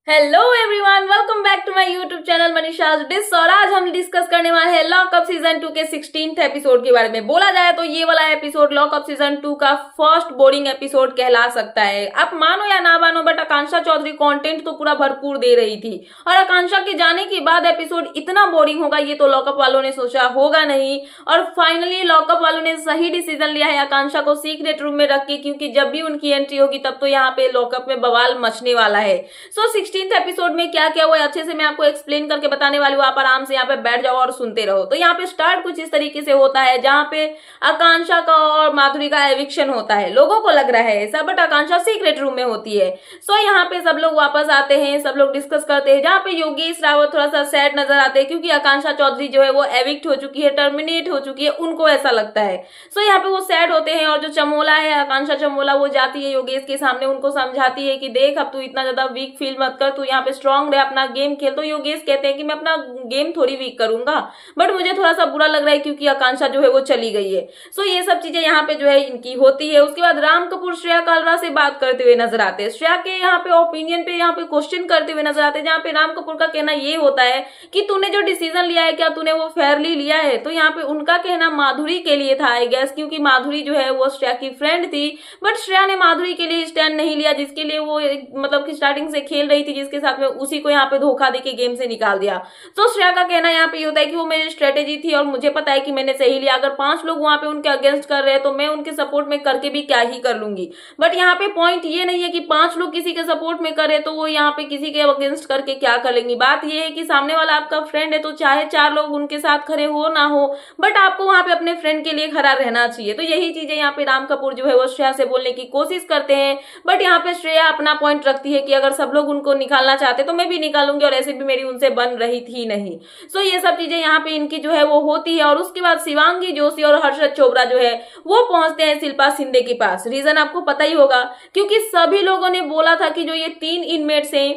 Hello everyone, welcome back to my YouTube channel Manisha's dish. और आज हम डिस्कस करने वाले हैं लॉकअप सीजन 2 के 16th एपिसोड के बारे में। बोला जाए तो ये वाला एपिसोड लॉकअप सीजन 2 का फर्स्ट बोरिंग एपिसोड कहला सकता है। आप मानो या ना मानो, बट आकांक्षा चौधरी कंटेंट तो पूरा भरपूर दे रही थी, और आकांक्षा के जाने के बाद एपिसोड इतना बोरिंग होगा ये तो लॉकअप वालों ने सोचा होगा नहीं। और फाइनली लॉकअप वालों ने सही डिसीजन लिया है आकांक्षा को सीक्रेट रूम में रख के, क्योंकि जब भी उनकी एंट्री होगी तब तो यहाँ पे लॉकअप में बवाल मचने वाला है। सो 16th एपिसोड में क्या क्या हुआ अच्छे से मैं आपको एक्सप्लेन करके बताने वाली हूँ। आप आराम से यहाँ पे बैठ जाओ और सुनते रहो। तो यहाँ पे स्टार्ट कुछ इस तरीके से होता है जहाँ पे आकांक्षा का और माधुरी का एविक्शन होता है। लोगों को लग रहा है ऐसा, बट आकांक्षा सीक्रेट रूम में होती है। सो यहाँ पे सब लोग वापस आते हैं, सब लोग डिस्कस करते हैं, जहाँ पे योगेश रावत थोड़ा सा सैड नजर आते हैं क्योंकि आकांक्षा चौधरी जो है वो एविक्ट हो चुकी है, टर्मिनेट हो चुकी है, उनको ऐसा लगता है। सो यहाँ पे वो सैड होते हैं, और जो चमोला है आकांक्षा चमोला, वो जाती है योगेश के सामने, उनको समझाती है कि देख अब तू इतना ज्यादा वीक फील मत कर, तू यहाँ पे स्ट्रांग रहे, अपना गेम खेल। तो योगेश कहते हैं कि मैं अपना गेम थोड़ी वीक करूंगा, बट मुझे थोड़ा सा बुरा लग रहा है क्योंकि आकांक्षा जो है वो चली गई है। सो ये सब चीजें यहाँ पे जो है इनकी होती है। उसके बाद राम कपूर श्रेया कालरा से बात करते हुए नजर आते हैं, श्रेया के यहाँ पे ओपिनियन पे यहाँ पे क्वेश्चन करते हुए नजर आते हैं, जहाँ पे राम कपूर का कहना ये होता है कि तूने जो डिसीजन लिया है क्या तूने वो फेयरली लिया है। तो यहाँ पे उनका कहना माधुरी के लिए था आई गेस, क्योंकि माधुरी जो है वो श्रेया की फ्रेंड थी, बट श्रेया ने माधुरी के लिए स्टैंड नहीं लिया, जिसके लिए वो मतलब कि स्टार्टिंग से खेल रही थी, जिसके साथ में उसी को यहाँ पे धोखा देके गेम से निकाल दिया। तो श्रेया का कहना यहाँ पे ये होता है कि वो मेरी स्ट्रेटेजी थी और मुझे पता है कि मैंने सही लिया। अगर 5 लोग वहां पे उनके अगेंस्ट कर रहे हैं तो मैं उनके सपोर्ट में करके भी क्या ही कर लूंगी। बट यहाँ पे पॉइंट ये नहीं है कि 5 लोग किसी के सपोर्ट में करे तो वो यहाँ पे किसी के अगेंस्ट करके क्या कर लेंगी। बात ये है कि सामने वाला आपका फ्रेंड है, तो चाहे 4 लोग उनके साथ खड़े हो ना हो, बट आपको वहां पे अपने फ्रेंड के लिए खड़ा रहना चाहिए। तो यही चीजें यहाँ पे राम कपूर जो है वो श्रेया से बोलने की कोशिश करते हैं, बट यहाँ पे श्रेया अपना पॉइंट रखती है कि अगर सब लोग उनको निकालना चाहते तो मैं भी निकालूंगी, और ऐसे भी मेरी उनसे बन रही थी नहीं। सो ये सब चीजें यहाँ पे इनकी जो है वो होती है। और उसके बाद शिवांगी जोशी और हर्षद चोपड़ा जो है वो पहुंचते हैं शिल्पा शिंदे के पास। रीजन आपको पता ही होगा, क्योंकि सभी लोगों ने बोला था कि जो ये 3 इनमेट्स हैं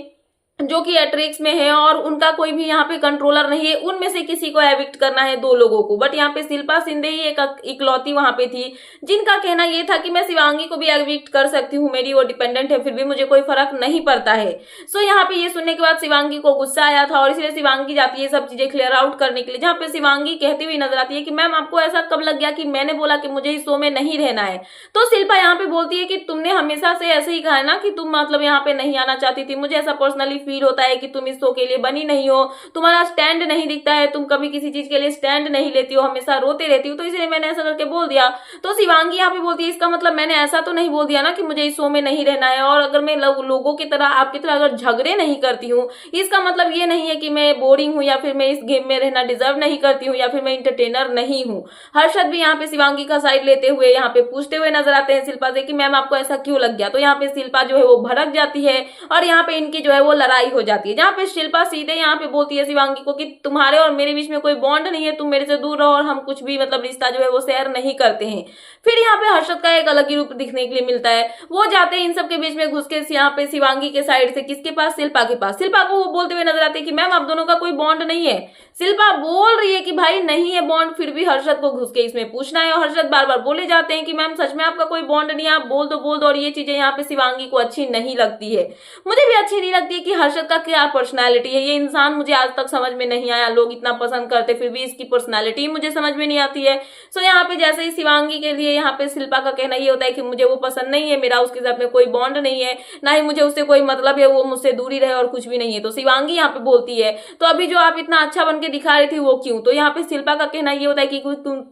जो कि एट्रिक्स में है और उनका कोई भी यहाँ पे कंट्रोलर नहीं है, उनमें से किसी को एविक्ट करना है 2 लोगों को। बट यहाँ पे शिल्पा शिंदे ही एक इकलौती वहां पे थी जिनका कहना ये था कि मैं शिवांगी को भी एविक्ट कर सकती हूँ, मेरी वो डिपेंडेंट है, फिर भी मुझे कोई फर्क नहीं पड़ता है। सो यहाँ पे ये सुनने के बाद शिवांगी को गुस्सा आया था, और इसलिए शिवांगी जाती है सब चीजें क्लियर आउट करने के लिए, जहाँ पे शिवांगी कहती हुई नजर आती है कि मैम आपको ऐसा कब लग गया कि मैंने बोला कि मुझे इस शो में नहीं रहना है। तो शिल्पा यहाँ पे बोलती है कि तुमने हमेशा से ऐसे ही कहा है ना कि तुम मतलब यहाँ पे नहीं आना चाहती थी, मुझे ऐसा पर्सनली फील होता है कि तुम इस शो के लिए बनी नहीं हो, तुम्हारा स्टैंड नहीं दिखता है, तुम कभी किसी चीज के लिए स्टैंड नहीं लेती हो, हमेशा रोते रहती हो, तो इसलिए मैंने ऐसा करके बोल दिया। तो शिवांगी यहाँ पे बोलती है इसका मतलब मैंने ऐसा तो नहीं बोल दिया ना कि मुझे इस शो में नहीं रहना है, और अगर मैं लोगों की तरह आपकी तरह अगर झगड़े नहीं करती हूँ, इसका मतलब ये नहीं है कि मैं बोरिंग हूँ या फिर मैं इस गेम में रहना डिजर्व नहीं करती हूँ या फिर मैं इंटरटेनर नहीं हूँ। हर्षद भी यहाँ पे शिवांगी का साइड लेते हुए यहाँ पे पूछते हुए नजर आते हैं शिल्पा से कि मैम आपको ऐसा क्यों लग गया। तो यहाँ पे शिल्पा जो है वो भड़क जाती है, और यहाँ पे इनकी जो है वो लड़ाई हो जाती है, जहाँ पे शिल्पा सीधे यहाँ पे बोलती है शिवांगी को कि तुम्हारे और मेरे बीच में कोई बॉन्ड नहीं है, तुम मेरे से दूर रहो, और हम कुछ भी मतलब रिश्ता जो है वो शेयर नहीं करते हैं। फिर यहाँ पे हर्षद का एक अलग ही रूप दिखने के लिए मिलता है। वो जाते हैं इन सब के बीच में घुस के यहाँ पे शिवांगी के साइड से किसके पास, शिल्पा के पास। शिल्पा को वो बोलते हुए नजर आते हैं कि मैम आप दोनों का कोई बॉन्ड नहीं है। शिल्पा बोल रही है कि भाई नहीं है बॉन्ड, फिर भी हर्षद को घुस के इसमें पूछना है, और हर्षद बार बार बोले जाते हैं कि मैम सच में आपका कोई बॉन्ड नहीं है, आप बोल दो बोल दो। और ये चीजें यहाँ पे शिवांगी को अच्छी नहीं लगती है, मुझे भी अच्छी नहीं लगती है कि हर्षद का क्या पर्सनैलिटी है। ये इंसान मुझे आज तक समझ में नहीं आया, लोग इतना पसंद करते फिर भी इसकी पर्सनैलिटी मुझे समझ में नहीं आती है। सो यहाँ पे जैसे ही शिवांगी के लिए यहाँ पे शिल्पा का कहना ये होता है कि मुझे वो पसंद नहीं है, मेरा उसके साथ में कोई बॉन्ड नहीं है, ना ही मुझे उससे कोई मतलब है, वो मुझसे दूरी रहे और कुछ भी नहीं है। तो शिवांगी यहाँ पे बोलती है तो अभी जो आप इतना अच्छा बन के दिखा रही थी वो क्यों। तो यहाँ पे शिल्पा का कहना ये होता है कि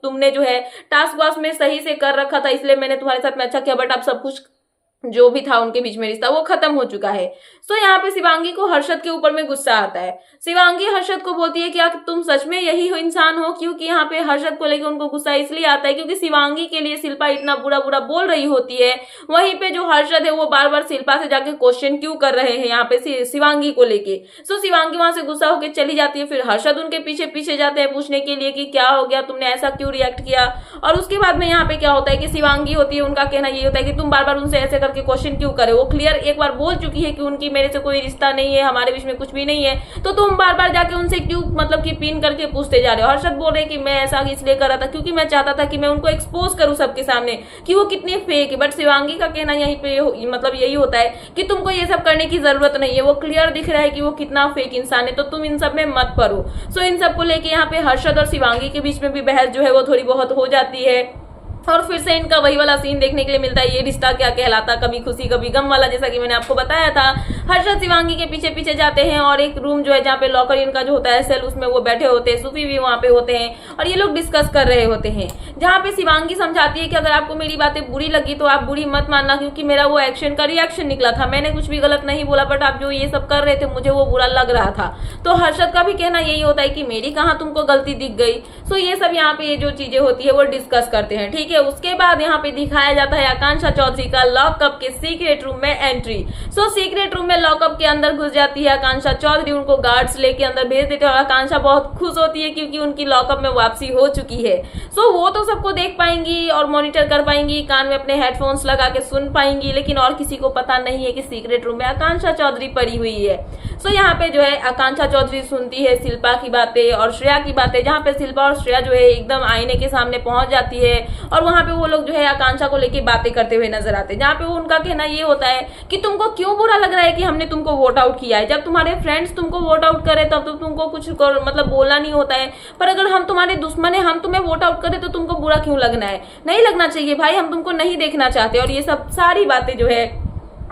तुमने जो है टास्क वास्क में सही से कर रखा था, इसलिए मैंने तुम्हारे साथ में अच्छा किया, बट अब सब कुछ जो भी था उनके बीच में रिश्ता वो खत्म हो चुका है। सो यहाँ पे शिवांगी को हर्षद के ऊपर में गुस्सा आता है। शिवांगी हर्षद को बोलती है कि क्या तुम सच में यही हो इंसान हो, क्योंकि यहाँ पे हर्षद को लेकर उनको गुस्सा इसलिए आता है क्योंकि शिवांगी के लिए शिल्पा इतना बुरा बुरा बोल रही होती है, वहीं पे जो हर्षद है वो बार बार शिल्पा से जाके क्वेश्चन क्यों कर रहे हैं यहाँ पे शिवांगी को लेके। सो शिवांगी वहां से गुस्सा होकर चली जाती है, फिर हर्षद उनके पीछे पीछे जाते हैं पूछने के लिए कि क्या हो गया, तुमने ऐसा क्यों रिएक्ट किया। और उसके बाद में यहाँ पे क्या होता है कि शिवांगी होती है, उनका कहना ये होता है कि तुम बार बार उनसे ऐसे करके के क्वेश्चन क्यों करे? वो क्लियर एक बार बोल चुकी है कि उनकी मेरे से कोई रिश्ता नहीं है, हमारे बीच में कुछ भी नहीं है, तो तुम बार बार जाके उनसे क्यों मतलब कि पिन करके पूछते जा रहे हो? हर्षद बोल रहे कि मैं ऐसा इसलिए कर रहा था क्योंकि मैं चाहता था कि मैं उनको एक्सपोज करूं सबके सामने कि वो कितनी फेक है। बट शिवांगी का कहना यहीं पे मतलब यही होता है कि तुमको ये सब करने की जरूरत नहीं है, वो क्लियर दिख रहा है कि वो कितना फेक इंसान है, तो तुम इन सब में मत पड़ो। सो इन सबको लेके यहाँ पे हर्षद और शिवांगी के बीच में भी बहस जो है वो थोड़ी बहुत हो जाती है और फिर से इनका वही वाला सीन देखने के लिए मिलता है, ये रिश्ता क्या कहलाता, कभी खुशी कभी गम वाला, जैसा कि मैंने आपको बताया था। हर्षद शिवांगी के पीछे पीछे जाते हैं और एक रूम जो है जहाँ पे लॉकर इनका जो होता है सेल, उसमें वो बैठे होते हैं, सूफी भी वहाँ पे होते हैं और ये लोग डिस्कस कर रहे होते हैं, जहाँ पे शिवांगी समझाती है कि अगर आपको मेरी बातें बुरी लगी तो आप बुरी मत मानना, क्योंकि मेरा वो एक्शन का रिएक्शन निकला था, मैंने कुछ भी गलत नहीं बोला, बट आप जो ये सब कर रहे थे मुझे वो बुरा लग रहा था। तो हर्षद का भी कहना यही होता है कि मेरी कहाँ तुमको गलती दिख गई। सो ये सब यहाँ पे ये जो चीजें होती है वो डिस्कस करते हैं, ठीक है। उसके बाद यहाँ पे दिखाया जाता है आकांक्षा चौधरी का लॉकअप के सीक्रेट रूम में एंट्री। सो सीक्रेट रूम में लॉकअप के अंदर घुस जाती है आकांक्षा चौधरी, उनको गार्ड्स लेके अंदर भेज देते हैं और आकांक्षा बहुत खुश होती है क्योंकि उनकी लॉकअप में वापसी हो चुकी है। सो वो तो सबको देख पाएंगी और मॉनिटर कर पाएंगी, कान में अपने हेडफोन्स लगा के सुन पाएंगी, लेकिन और किसी को पता नहीं है कि सीक्रेट रूम में आकांक्षा चौधरी पड़ी हुई है। सो यहाँ पे जो है आकांक्षा चौधरी सुनती है शिल्पा की बातें और श्रेया की बातें, जहाँ पे शिल्पा और श्रेया जो है एकदम आईने के सामने पहुंच जाती है और वहां पे वो लोग जो है आकांक्षा को लेके बातें करते हुए नजर आते हैं, जहाँ पे वो उनका कहना ये होता है कि तुमको क्यों बुरा लग रहा है कि हमने तुमको वोट आउट किया है। जब तुम्हारे फ्रेंड्स तुमको वोट आउट करे तब तो तुमको कुछ मतलब बोलना नहीं होता है, पर अगर हम तुम्हारे दुश्मन है, हम तुम्हें वोट आउट करे तो तुमको बुरा क्यों लगना है? नहीं लगना चाहिए भाई, हम तुमको नहीं देखना चाहते। और ये सब सारी बातें जो है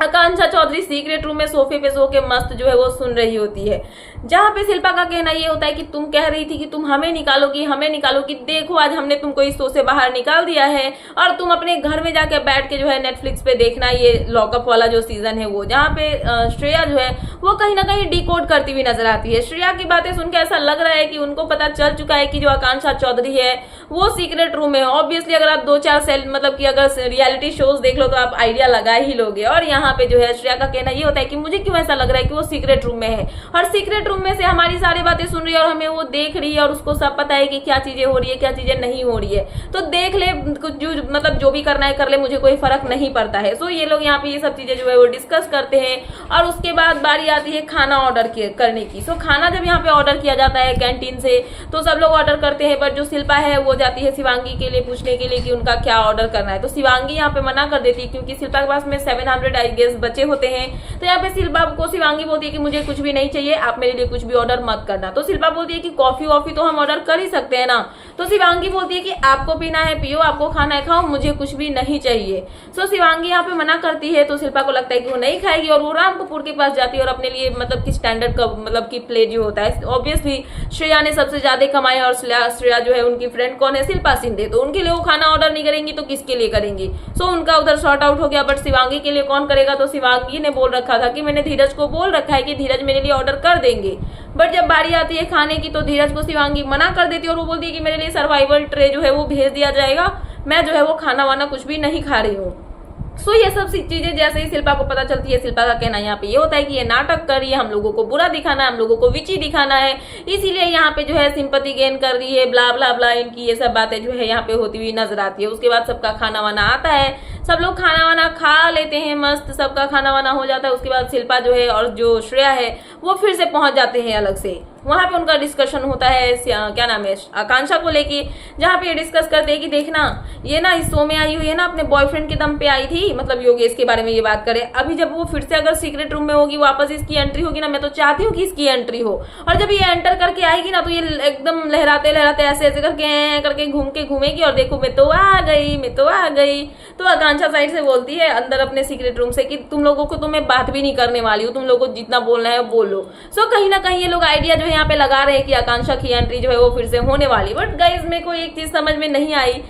आकांक्षा चौधरी सीक्रेट रूम में सोफे पे सो के मस्त जो है वो सुन रही होती है, जहाँ पे शिल्पा का कहना ये होता है कि तुम कह रही थी कि तुम हमें निकालोगी, देखो आज हमने तुमको इस शो से बाहर निकाल दिया है और तुम अपने घर में जाके बैठ के जो है नेटफ्लिक्स पे देखना ये लॉकअप वाला जो सीजन है वो। जहाँ पे श्रेया जो है वो कहीं ना कहीं डिकोड करती हुई नजर आती है। श्रेया की बातें सुन के ऐसा लग रहा है कि उनको पता चल चुका है कि जो आकांक्षा चौधरी है वो सीक्रेट रूम में है। ऑब्वियसली अगर आप 2-4 मतलब कि अगर रियलिटी शोज देख लो तो आप आइडिया लगा ही लोगे। और यहाँ पे जो है श्रेया का कहना ये होता है कि मुझे क्यों ऐसा लग रहा है कि वो सीक्रेट रूम में है और सीक्रेट रूम में से हमारी सारी बातें सुन रही है और हमें वो देख रही है और उसको सब पता है कि क्या चीजें हो रही है क्या चीजें नहीं हो रही है, तो देख ले, जो मतलब जो भी करना है कर ले, मुझे कोई फर्क नहीं पड़ता है। सो ये लोग यहाँ पे ये सब चीजें जो है वो डिस्कस करते हैं और उसके बाद बारी आती है खाना ऑर्डर करने की। सो खाना जब यहाँ पे ऑर्डर किया जाता है कैंटीन से तो सब लोग ऑर्डर करते हैं, बट जो शिल्पा है वो जाती है शिवांगी के लिए पूछने के लिए कि उनका क्या ऑर्डर करना है। तो शिवांगी यहाँ पे मना कर देती है क्योंकि शिल्पा के पास में 700 आई गेस बचे होते हैं। तो यहाँ पे शिल्पा को शिवांगी बोलती है कि मुझे कुछ भी नहीं चाहिए, आप मेरे लिए कुछ भी ऑर्डर मत करना। तो शिल्पा बोलती है कि कॉफी वॉफी तो हम ऑर्डर कर ही सकते हैं ना। तो शिवांगी बोलती है कि आपको पीना है पियो, आपको खाना है खाओ, मुझे कुछ भी नहीं चाहिए। सो शिवांगी यहाँ पे मना करती है तो शिल्पा को लगता है कि वो नहीं खाएगी और वो राम कपूर के पास जाती है और अपने लिए मतलब कि स्टैंडर्ड का मतलब की प्लेट जो होता है, ऑब्वियसली श्रेया ने सबसे ज्यादा कमाया और श्रेया जो है उनकी फ्रेंड कौन है, शिल्पा शिंदे, तो उनके लिए वो खाना ऑर्डर नहीं करेंगी तो किसके लिए करेंगी। सो उनका उधर शॉर्ट आउट हो गया, बट शिवांगी के लिए कौन करेगा? तो शिवांगी ने बोल रखा था कि मैंने धीरज को बोल रखा है कि धीरज मेरे लिए ऑर्डर कर देंगे, बट जब बारी आती है खाने की तो धीरज को शिवांगी मना कर देती है और वो बोलती है कि मेरे लिए सर्वाइवल ट्रे जो है वो भेज दिया जाएगा, मैं जो है वो खाना वाना कुछ भी नहीं खा रही हूँ। सो ये सब चीजें जैसे ही शिल्पा को पता चलती है, शिल्पा का कहना यहाँ पे ये होता है कि ये नाटक कर रही है, हम लोगों को बुरा दिखाना है, हम लोगों को विची दिखाना है, इसीलिए यहाँ पे जो है सिंपैथी गेन कर रही है, ब्ला ब्ला ब्ला, इनकी ये सब बातें जो है यहाँ पे होती हुई नजर आती है। उसके बाद सबका खाना वाना आता है, सब लोग खाना वाना खा लेते हैं, मस्त सबका खाना वाना हो जाता है। उसके बाद शिल्पा जो है और जो श्रेया है वो फिर से पहुंच जाते हैं अलग से, वहां पे उनका डिस्कशन होता है क्या नाम है आकांक्षा को लेके, जहाँ पे डिस्कस करते हैं कि देखना ये ना इस शो में आई हुई है ना, अपने बॉयफ्रेंड के दम पे आई थी, मतलब योगेश के बारे में ये बात करें। अभी जब वो फिर से अगर सीक्रेट रूम में होगी, वापस इसकी एंट्री होगी ना, मैं तो चाहती हूँ कि इसकी एंट्री हो, और जब ये एंटर करके आएगी ना तो ये एकदम लहराते लहराते ऐसे ऐसे करके घूम के घूमेगी और देखो मैं तो आ गई। तो आकांक्षा साइड से बोलती है अंदर अपने सीक्रेट रूम से कि तुम लोगों को तो मैं बात भी नहीं करने वाली हूँ, तुम लोगों को जितना बोलना है बोल लो। सो कहीं ना कहीं ये लोग आइडिया जो है यहाँ पे लगा रहे हैं कि आकांक्षा की एंट्री जो है वो फिर से होने वाली। बट गाइस मेरे को एक चीज समझ में नहीं आई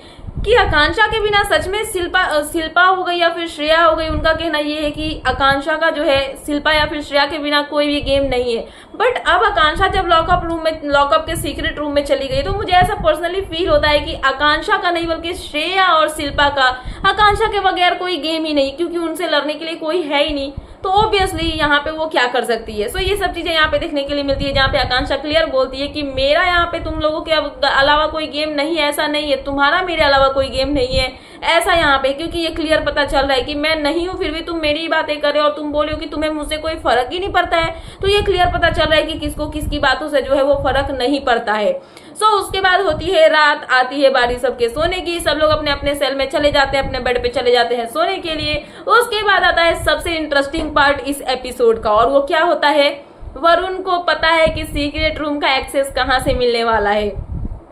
कि आकांक्षा के बिना सच में शिल्पा हो गई या फिर श्रेया हो गई। उनका कहना ये है कि आकांक्षा का जो है शिल्पा या फिर श्रेया के बिना कोई भी गेम नहीं है। बट अब आकांक्षा जब लॉकअप के सीक्रेट रूम में चली गई तो मुझे ऐसा पर्सनली फील होता है कि आकांक्षा का नहीं बल्कि श्रेया और शिल्पा का, आकांक्षा के बगैर कोई गेम ही नहीं, क्योंकि उनसे लड़ने के लिए कोई है ही नहीं। तो ऑब्वियसली यहाँ पे वो क्या कर सकती है। सो ये सब चीजें यहाँ पे देखने के लिए मिलती है, जहाँ पे आकांक्षा क्लियर बोलती है कि मेरा यहाँ पे तुम लोगों के अलावा कोई गेम नहीं है, ऐसा नहीं है, तुम्हारा मेरे अलावा कोई गेम नहीं है, ऐसा यहाँ पे, क्योंकि ये क्लियर पता चल रहा है कि मैं नहीं हूँ फिर भी तुम मेरी ही बातें कर रहे हो और तुम बोले हो कि तुम्हें मुझसे कोई फर्क ही नहीं पड़ता है। तो ये क्लियर पता चल रहा है कि किसको किसकी बातों से जो है वो फर्क नहीं पड़ता है। सो उसके बाद होती है रात, आती है बारी सबके सोने की, सब लोग अपने अपने सेल में चले जाते हैं, अपने बेड पे चले जाते हैं सोने के लिए। उसके बाद आता है सबसे इंटरेस्टिंग पार्ट इस एपिसोड का, और वो क्या होता है, वरुण को पता है कि सीक्रेट रूम का एक्सेस कहाँ से मिलने वाला है,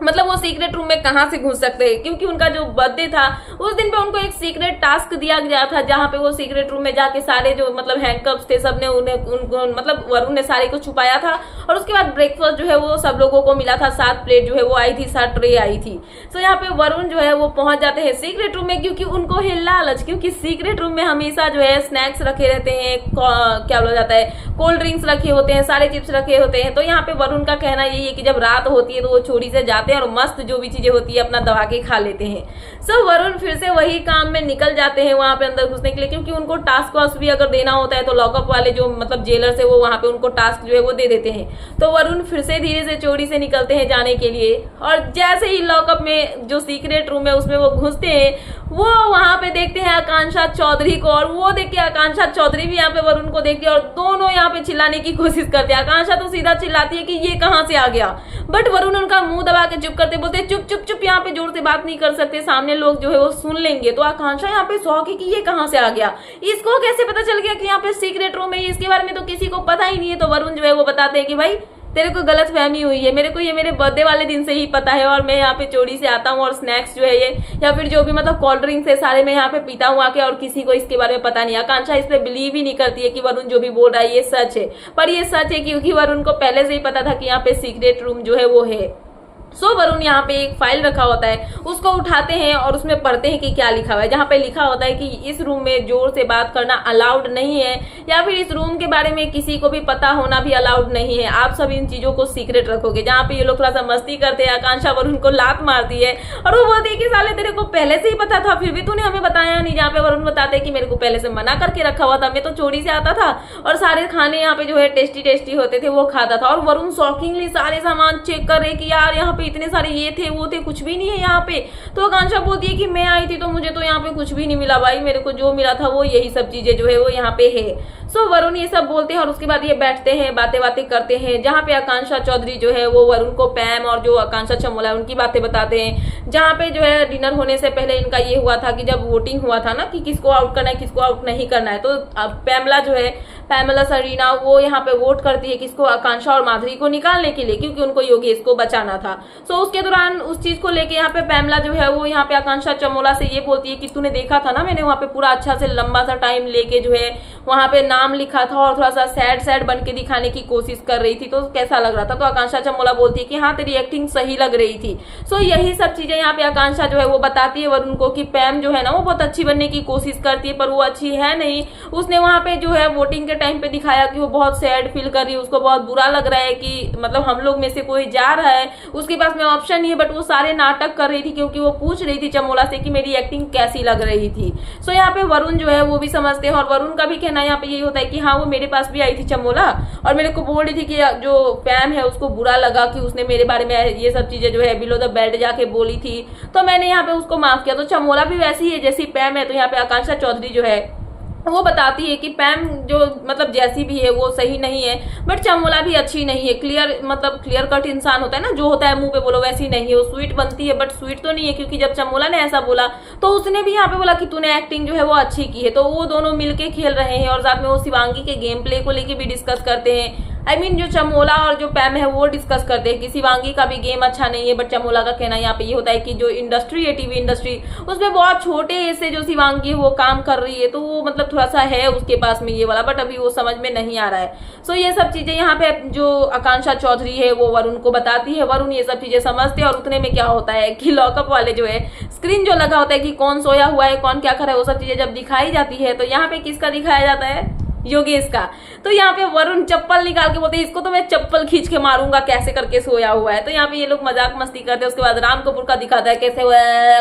मतलब वो सीक्रेट रूम में कहाँ से घुस सकते हैं, क्योंकि उनका जो बर्थडे था उस दिन पे उनको एक सीक्रेट टास्क दिया गया था, जहाँ पे वो सीक्रेट रूम में जाके सारे जो मतलब हैंडकप्स थे सबने उनको मतलब वरुण ने सारे को छुपाया था, और उसके बाद ब्रेकफास्ट जो है वो सब लोगों को मिला था, 7 प्लेट जो है वो आई थी, 7 ट्रे आई थी। सो यहाँ पे वरुण जो है वो पहुंच जाते हैं सीक्रेट रूम में, क्योंकि उनको है लालच, क्योंकि सीक्रेट रूम में हमेशा जो है स्नैक्स रखे रहते हैं, क्या बोला जाता है, कोल्ड ड्रिंक्स रखे होते हैं, सारे चिप्स रखे होते हैं। तो यहाँ पे वरुण का कहना यही है कि जब रात होती है तो वो चोरी से जाते और मस्त जो भी चीजें होती है अपना दबा के खा लेते हैं। सो वरुण फिर से वही काम में निकल जाते हैं वहां पे अंदर घुसने के लिए, क्योंकि उनको टास्क वास्क भी अगर देना होता है तो लॉकअप वाले जो मतलब जेलर से वो वहां पे उनको टास्क जो है वो दे देते हैं। तो वरुण फिर से धीरे से चोरी से निकलते हैं जाने के लिए, और जैसे ही लॉकअप में जो सीक्रेट रूम है उसमें वो घुसते हैं, वो वहां पे देखते हैं आकांक्षा चौधरी को, और वो देख के आकांक्षा चौधरी भी यहाँ पे वरुण को देखती है और दोनों यहाँ पे चिल्लाने की कोशिश करते हैं। आकांक्षा तो सीधा चिल्लाती है कि ये कहाँ से आ गया, बट वरुण उनका मुंह दबा के चुप करते, बोलते चुप चुप चुप, यहाँ पे जोर से बात नहीं कर सकते, सामने लोग जो है वो सुन लेंगे। तो आकांक्षा यहाँ पे शौक है कि ये कहाँ से आ गया, इसको कैसे पता चल गया कि यहाँ पे सीक्रेट रूम है, इसके बारे में तो किसी को पता ही नहीं है। तो वरुण जो है वो बताते हैं कि भाई तेरे को गलत फहमी हुई है, मेरे को ये मेरे बर्थडे वाले दिन से ही पता है, और मैं यहाँ पे चोरी से आता हूँ और स्नैक्स जो है ये या फिर जो भी मतलब कोल्ड ड्रिंक्स है सारे मैं यहाँ पे पीता हूँ आके, और किसी को इसके बारे में पता नहीं। आकांक्षा इस पे बिलीव ही नहीं करती है कि वरुण जो भी बोल रहा है ये सच है, पर ये सच है क्योंकि वरुण को पहले से ही पता था कि यहाँ पे सीक्रेट रूम जो है वो है। सो वरुण यहाँ पे एक फाइल रखा होता है, उसको उठाते हैं और उसमें पढ़ते हैं कि क्या लिखा हुआ है। जहाँ पे लिखा होता है कि इस रूम में जोर से बात करना अलाउड नहीं है, या फिर इस रूम के बारे में किसी को भी पता होना भी अलाउड नहीं है, आप सब इन चीजों को सीक्रेट रखोगे। जहाँ पे ये लोग थोड़ा सा मस्ती करते हैं, आकांक्षा वरुण को लात मारती है और वो बोलती है कि साले तेरे को पहले से ही पता था फिर भी तूने हमें बताया नहीं। जहाँ पे वरुण बताते हैं कि मेरे को पहले से मना करके रखा हुआ था, मैं तो चोरी से आता था और सारे खाने यहाँ पे जो है टेस्टी टेस्टी होते थे वो खाता था। और वरुण शॉकिंगली सारे सामान चेक कर रहे कि यार यहाँ पे इतने सारे ये थे वो थे, कुछ भी नहीं है यहाँ पे। तो आकांक्षा बोलती है कि मैं आई थी तो मुझे तो यहाँ पे कुछ भी नहीं मिला भाई, मेरे को जो मिला था वो यही सब चीजें जो है वो यहाँ पे है। सो वरुण ये सब बोलते हैं और उसके बाद ये बैठते हैं बातें बातें करते हैं, जहाँ पे आकांक्षा चौधरी जो है वो वरुण को पैम और जो आकांक्षा चमोला है उनकी बातें बताते हैं। जहाँ पे जो है डिनर होने से पहले इनका ये हुआ था कि जब वोटिंग हुआ था ना कि किसको आउट करना है किसको आउट नहीं करना है, तो पैमला जो है पैमला सरीना वो यहाँ पे वोट करती है किसको, आकांक्षा और माधुरी को निकालने के लिए, क्योंकि उनको योगेश को बचाना था। सो उसके दौरान उस चीज को लेके यहाँ पे पैमला जो है वो यहाँ पे आकांक्षा चमोला से ये बोलती है कि तूने देखा था ना मैंने वहाँ पे पूरा अच्छा से लंबा सा टाइम लेके जो है वहाँ पे नाम लिखा था और थोड़ा सा सैड सैड बन के दिखाने की कोशिश कर रही थी, तो कैसा लग रहा था। तो आकांक्षा चमोला बोलती है कि हाँ तेरी एक्टिंग सही लग रही थी। सो यही सब चीजें यहाँ पे आकांक्षा जो है वो बताती है वरुण को कि पैम जो है ना वो बहुत अच्छी बनने की कोशिश करती है पर वो अच्छी है नहीं। उसने वहाँ पे जो है वोटिंग के टाइम पे दिखाया कि वो बहुत सैड फील कर रही है, उसको बहुत बुरा लग रहा है कि मतलब हम लोग में से कोई जा रहा है, उसके पास में ऑप्शन नहीं है, बट वो सारे नाटक कर रही थी क्योंकि वो पूछ रही थी चमोला से कि मेरी एक्टिंग कैसी लग रही थी। सो यहाँ पे वरुण जो है वो भी समझते हैं और वरुण का भी कहना यहाँ पे यही होता है कि हाँ वो मेरे पास भी आई थी चमोला और मेरे को बोल रही थी कि जो पैम है उसको बुरा लगा कि उसने मेरे बारे में ये सब चीजें जो है बिलो द बेल्ट जाके बोली थी, तो मैंने यहाँ पे उसको माफ किया। तो चमोला भी वैसी है जैसी पैम है। तो यहाँ पे आकांक्षा चौधरी जो है वो बताती है कि पैम जो मतलब जैसी भी है वो सही नहीं है, बट चमोला भी अच्छी नहीं है। क्लियर कट इंसान होता है ना, जो होता है मुंह पे बोलो वैसी नहीं है। वो स्वीट बनती है बट स्वीट तो नहीं है, क्योंकि जब चमोला ने ऐसा बोला तो उसने भी यहाँ पे बोला कि तूने एक्टिंग जो है वो अच्छी की है। तो वो दोनों मिलके खेल रहे हैं और साथ में वो शिवांगी के गेम प्ले को लेके भी डिस्कस करते हैं। जो चमोला और जो पैम है वो डिस्कस करते हैं कि शिवांगी का भी गेम अच्छा नहीं है, बट चमोला का कहना यहाँ पे ये होता है कि जो इंडस्ट्री है टीवी इंडस्ट्री उसमें बहुत छोटे से जो शिवांगी है वो काम कर रही है, तो वो मतलब थोड़ा सा है उसके पास में ये वाला, बट अभी वो समझ में नहीं आ रहा है। सो ये सब चीजें यहाँ पे जो आकांक्षा चौधरी है वो वरुण को बताती है। वरुण ये सब चीजें समझते हैं और उतने में क्या होता है कि लॉकअप वाले जो है स्क्रीन जो लगा होता है कि कौन सोया हुआ है कौन क्या कर रहा है वो सब चीजें जब दिखाई जाती है, तो यहाँ पे किसका दिखाया जाता है, योगेश का। तो यहाँ पे वरुण चप्पल निकाल के बोलते हैं इसको तो मैं चप्पल खींच के मारूंगा, कैसे करके सोया हुआ है। तो यहाँ पे ये लोग मजाक मस्ती करते हैं। उसके बाद राम कपूर का दिखाता है कैसे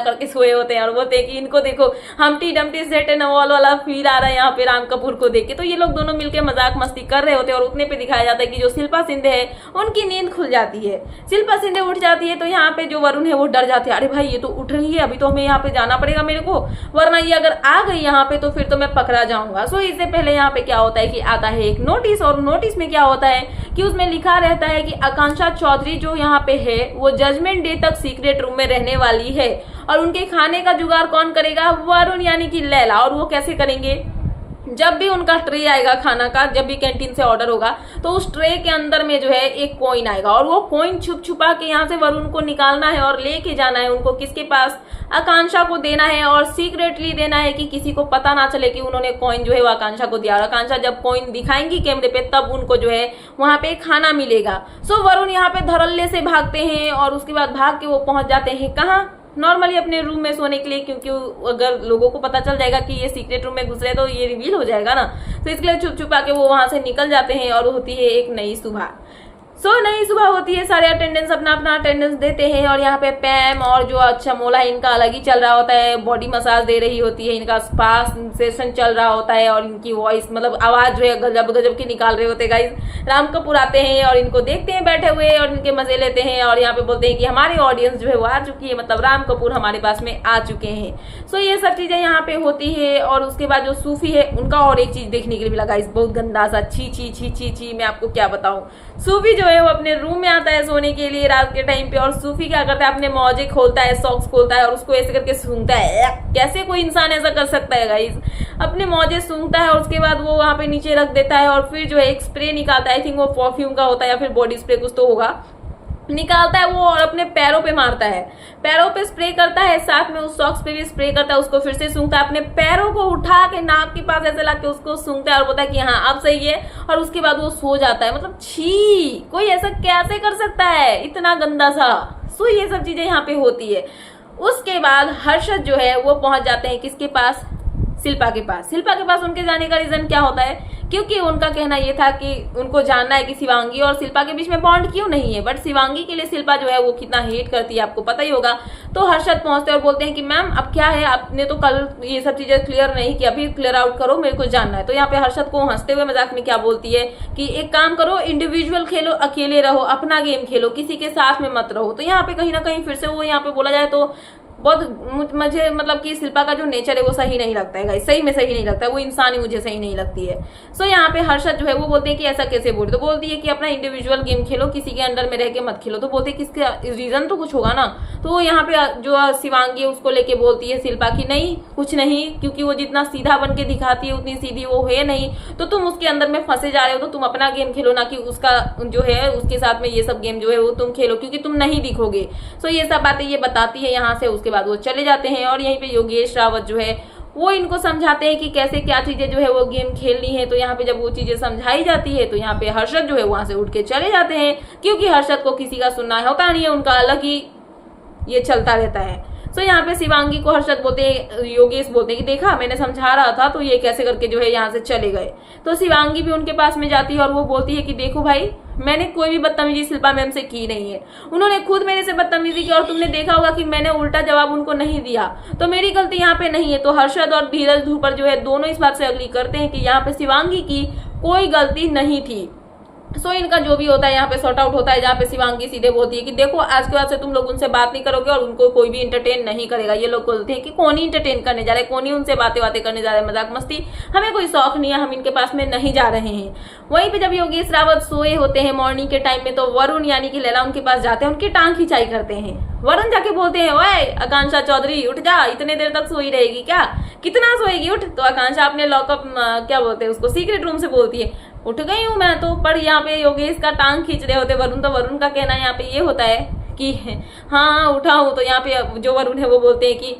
करके सोए होते हैं और बोलते हैं कि इनको देखो हमटी डमटी सेट एंड ऑल वाला फील आ रहा है यहाँ पे राम कपूर को देख के। तो ये लोग दोनों मिलकर मजाक मस्ती कर रहे होते हैं और उतने पे दिखाया जाता है कि जो शिल्पा शिंदे है उनकी नींद खुल जाती है। शिल्पा शिंदे उठ जाती है तो यहाँ पे जो वरुण है वो डर जाते हैं, अरे भाई ये तो उठ रही है, अभी तो हमें यहाँ पे जाना पड़ेगा मेरे को, वरना ये अगर आ गई यहाँ पे तो फिर तो मैं पकड़ा जाऊंगा। सो इससे पहले यहाँ पे क्या होता है कि आता है एक नोटिस, और नोटिस में क्या होता है कि उसमें लिखा रहता है कि आकांक्षा चौधरी जो यहाँ पे है वो जजमेंट डे तक सीक्रेट रूम में रहने वाली है और उनके खाने का जुगाड़ कौन करेगा, वरुण यानी कि लैला। और वो कैसे करेंगे, जब भी उनका ट्रे आएगा खाना का, जब भी कैंटीन से ऑर्डर होगा तो उस ट्रे के अंदर में जो है एक कॉइन आएगा और वो कॉइन छुप छुपा के यहाँ से वरुण को निकालना है और लेके जाना है उनको किसके पास, आकांक्षा को देना है और सीक्रेटली देना है कि किसी को पता ना चले कि उन्होंने कॉइन जो है वो आकांक्षा को दिया। और आकांक्षा जब कॉइन दिखाएंगी कैमरे पे तब उनको जो है वहां पे खाना मिलेगा। सो वरुण यहाँ पे धड़ल्ले से भागते हैं और उसके बाद भाग के वो पहुंच जाते हैं कहाँ, नॉर्मली अपने रूम में सोने के लिए, क्योंकि अगर लोगों को पता चल जाएगा कि ये सीक्रेट रूम में घुस रहे तो ये रिवील हो जाएगा ना। तो इसके लिए छुप छुपा के वो वहां से निकल जाते हैं और होती है एक नई सुबह। नई सुबह होती है, सारे अटेंडेंस अपना अपना अटेंडेंस देते हैं और यहाँ पे पैम और जो अच्छा मोला इनका अलग ही चल रहा होता है, बॉडी मसाज दे रही होती है, इनका स्पा सेशन चल रहा होता है और इनकी वॉइस मतलब आवाज जो है गजब गजब की निकाल रहे होते हैं गाइस। राम कपूर आते हैं और इनको देखते हैं बैठे हुए और इनके मजे लेते हैं और यहाँ पे बोलते हैं कि हमारी ऑडियंस जो है वो आ चुकी है, मतलब राम कपूर हमारे पास में आ चुके हैं। सो ये सब चीजें यहाँ पे होती है। और उसके बाद जो सूफी है उनका और एक चीज देखने के लिए मिला गाइस, बहुत गंदा सा, छी छी छी छी छी, मैं आपको क्या बताऊं। सूफी जो है वो अपने रूम में आता है सोने के लिए रात के टाइम पे और सूफी क्या करता है, अपने मौजे खोलता है, सॉक्स खोलता है और उसको ऐसे करके सूंघता है। कैसे कोई इंसान ऐसा कर सकता है गाइस, अपने मौजे सूंघता है और उसके बाद वो वहां पे नीचे रख देता है और फिर जो है एक स्प्रे निकालता है, आई थिंक वो परफ्यूम का होता है या फिर बॉडी स्प्रे कुछ तो होगा, निकालता है वो और अपने पैरों पे मारता है, पैरों पे स्प्रे करता है, साथ में उस सॉक्स पे भी स्प्रे करता है, उसको फिर से सूंघता है, अपने पैरों को उठा के नाक के पास ऐसे लाके उसको सूंघता है और बोलता है कि हाँ अब सही है और उसके बाद वो सो जाता है। मतलब छी, कोई ऐसा कैसे कर सकता है, इतना गंदा सा। सो ये सब चीजें यहाँ पे होती है। उसके बाद हर्षद जो है वो पहुंच जाते हैं किसके पास, शिल्पा के पास। शिल्पा के पास उनके जाने का रीजन क्या होता है, क्योंकि उनका कहना यह था कि उनको जानना है कि शिवांगी और शिल्पा के बीच में बॉन्ड क्यों नहीं है, बट शिवांगी के लिए शिल्पा जो है वो कितना हेट करती है आपको पता ही होगा। तो हर्षद पहुंचते और बोलते हैं कि मैम अब क्या है, आपने तो कल ये सब चीजें क्लियर नहीं की, अभी क्लियर आउट करो, मेरे को जानना है। तो यहाँ पे हर्षद को हंसते हुए मजाक में क्या बोलती है कि एक काम करो, इंडिविजुअल खेलो, अकेले रहो, अपना गेम खेलो, किसी के साथ में मत रहो। तो यहाँ पे कहीं ना कहीं फिर से वो यहाँ पे बोला जाए तो बहुत मुझे मतलब कि शिल्पा का जो नेचर है वो सही नहीं लगता है गाइस, सही में सही नहीं लगता है, वो इंसान ही मुझे सही नहीं लगती है। सो यहाँ पे हर्षद जो है वो बोलते हैं कि ऐसा कैसे बोल, तो बोलती है कि अपना इंडिविजुअल गेम खेलो, किसी के अंडर में रह के मत खेलो। तो बोलते हैं किसका रीजन तो कुछ होगा ना। तो यहाँ पे जो शिवांगी है उसको लेके बोलती है शिल्पा की नहीं कुछ नहीं, क्योंकि वो जितना सीधा बन के दिखाती है उतनी सीधी वो है नहीं, तो तुम उसके अंदर में फंसे जा रहे हो, तो तुम अपना गेम खेलो ना कि उसका जो है उसके साथ में ये सब गेम जो है वो तुम खेलो, क्योंकि तुम नहीं दिखोगे। सो ये सब बातें ये बताती है यहाँ से। उसके बाद वो चले जाते हैं और यहीं पे योगेश रावत जो है वो इनको समझाते हैं कि कैसे क्या चीजें जो है वो गेम खेलनी है। तो यहाँ पे जब वो चीजें समझाई जाती है तो यहाँ पे हर्षद जो है वहां से उठ के चले जाते हैं, क्योंकि हर्षद को किसी का सुनना होता नहीं है, उनका अलग ही ये चलता रहता है। सो यहाँ पे शिवांगी को हर्षद बोलते हैं, योगेश बोलते हैं कि देखा मैंने समझा रहा था, तो ये कैसे करके जो है यहाँ से चले गए। तो शिवांगी भी उनके पास में जाती है और वो बोलती है कि देखो भाई मैंने कोई भी बदतमीजी शिल्पा मैम से की नहीं है, उन्होंने खुद मेरे से बदतमीजी की और तुमने देखा होगा कि मैंने उल्टा जवाब उनको नहीं दिया, तो मेरी गलती यहाँ पे नहीं है। तो हर्षद और धीरज धूपर जो है दोनों इस बात से अग्री करते हैं कि यहाँ पे शिवांगी की कोई गलती नहीं थी। सो इनका जो भी होता है यहाँ पे सॉर्ट आउट होता है, जहाँ पे शिवांगी सीधे बोलती है कि देखो आज के बाद से तुम लोग उनसे बात नहीं करोगे और उनको कोई भी इंटरटेन नहीं करेगा। ये लोग बोलते हैं कि कौन ही इंटरटेन करने जा रहे हैं, कौन ही उनसे बातें करने जा रहे हैं, मजाक मस्ती, हमें कोई शौक नहीं है, हम इनके पास में नहीं जा रहे हैं। वहीं पे जब योगेश रावत सोए होते हैं मॉर्निंग के टाइम में, तो वरुण यानी कि लैला उनके पास जाते हैं, उनकी टांग खिंचाई करते हैं। वरुण जाके बोलते हैं ओए आकांक्षा चौधरी उठ जा, इतने देर तक सोई रहेगी क्या, कितना सोएगी उठ। तो आकांक्षा अपने लॉकअप क्या बोलते हैं उसको, सीक्रेट रूम से बोलती है उठ गई हूं मैं तो। पर यहाँ पे योगेश का टांग खींच रहे होते वरुण, तो वरुण का कहना यहाँ पे ये होता है कि हाँ उठा हूं। तो यहाँ पे जो वरुण है वो बोलते हैं कि